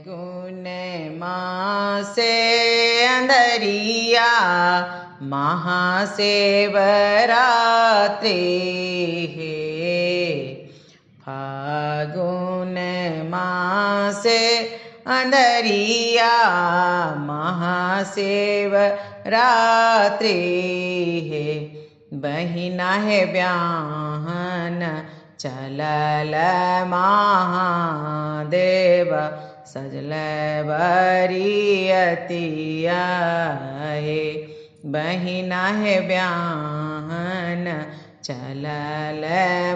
गुण मासे अंदरिया महाशिवरात्रि है। फागुन मासे अंदरिया महाशिवरात्रि है। बहिना है ब्याहन चलल महादेव सजल बरियतिया हे। बहिना है ब्याहन चलल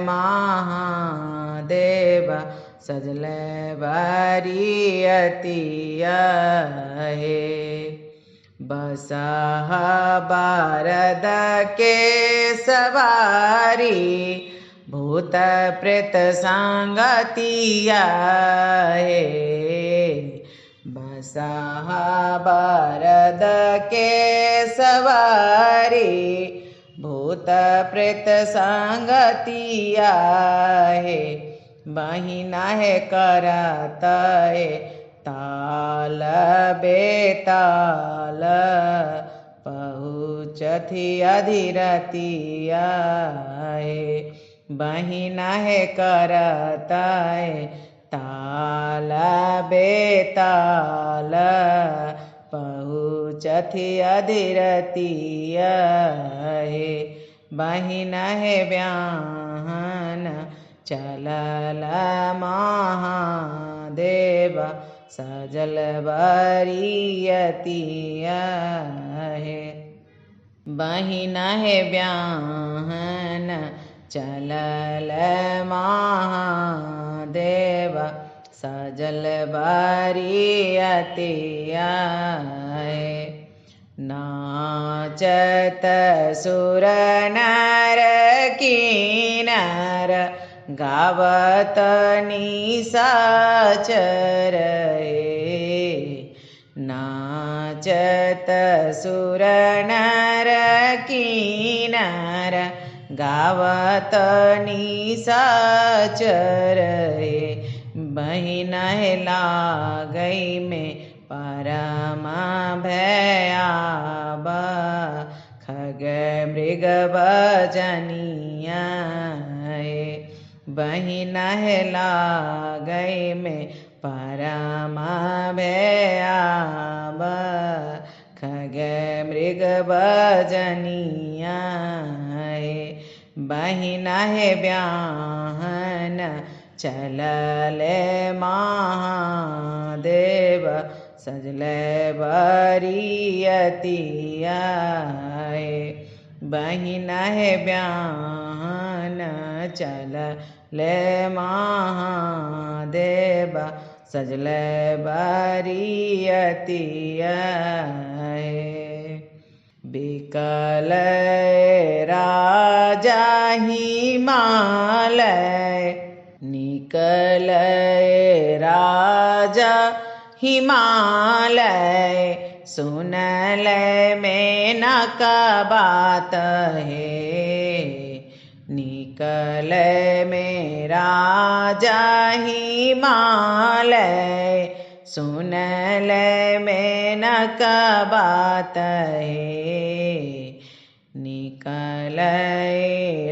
महादेव सजल बरियतिया हे। बसह बारद के सवारी भूत प्रेत संगतिया हे। बसह बारद के सवारी भूत प्रेत संगतिया हे। बहिना है करत ताल बेताल पहुँचथी अधिरतिया हे। बहिना है करत ताल बेताल पहुँचथी अधिरतिया हे। बहिना है ब्याहन चलल महादेव सजल बरियतिया हे। बहिना है ब्याहन चलल महादेव सजल बरियतिया हे। नाचत सुर नर किन्नर गावत निशाचर हे। नाचत सुर नर किन्नर गावत निशाचर हे। बहिना है लागई में परम भयाबा खग मृग बजनिया हे। बहिना है लागई में परम भयाबा खग मृग बजनिया हे। बहिना है ब्याहन चलल महादेव सजल बरियतिया हे। बहिना है ब्याहन चलल महादेव सजल बरियतिया हे। बिकल राजा हिमालय निकल राजा हिमालय सुनल मेनक बात है। निकल में राजा हिमालय सुनल मेनक बात है। निकल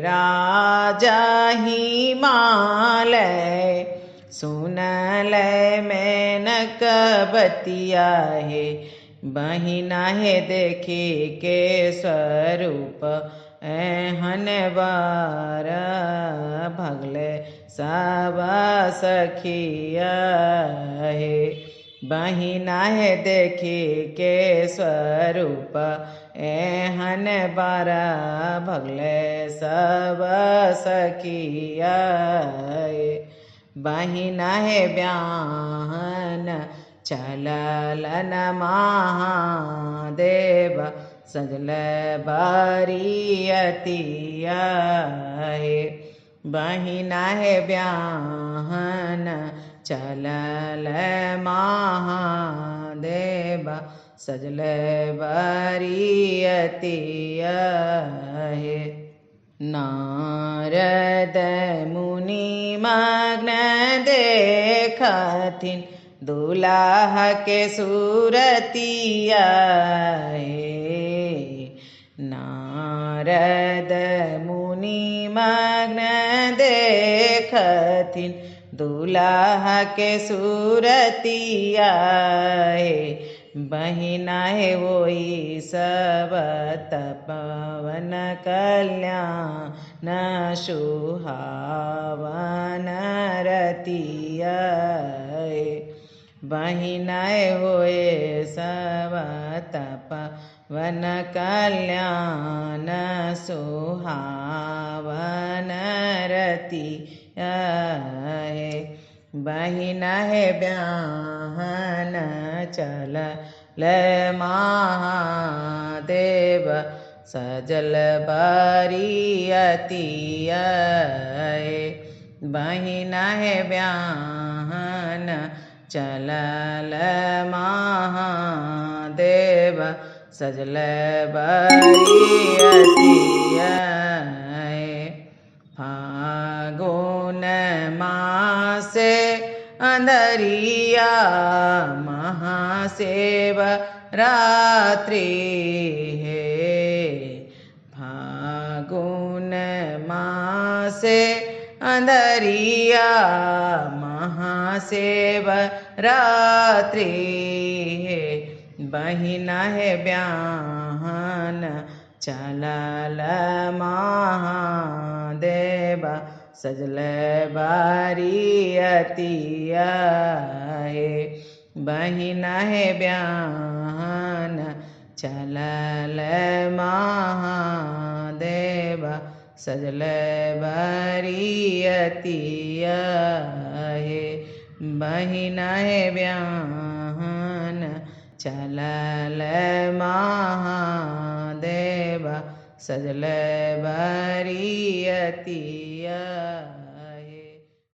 राजा हिमालय सुनल मेनक बतिया है। बहिना है देखी के स्वरूप एहन बार भगले सब सखिया है। बहिना है देखी के स्वरूप एहन बार भगले सब सखिया है। बहिना है ब्याहन चललन महादेव सजल बरियतिया हे। बहिना है ब्याहन चलल महादेव सजल बरियतिया हे। नारद मुनि मग्न देखथिन दुलाह के सूरतिया नारद मुनि मग्न देखथिन दुलाह के सूरतिया बहिना है वोई सब तपवन कल्याण सुहावन रतिया बहिना होए सब तपवन कल्याण सुहावन रतिया बहिना है ब्याहन चल महादेव सजल बरियतिया बहिना है ब्याहन चलल महादेव सजल बरियतिया फागुन मासे अंदरिया महासेव रात्रि है फागुन मासे अंदरिया महासेव रात्रि है बहिना है ब्याहन चलल महादेव सजल बरियतिया बहिना है ब्याहन चलल महादेव सजल बरियतिया बहिना है ब्याहन चलल महादेव सजल बरियतिया।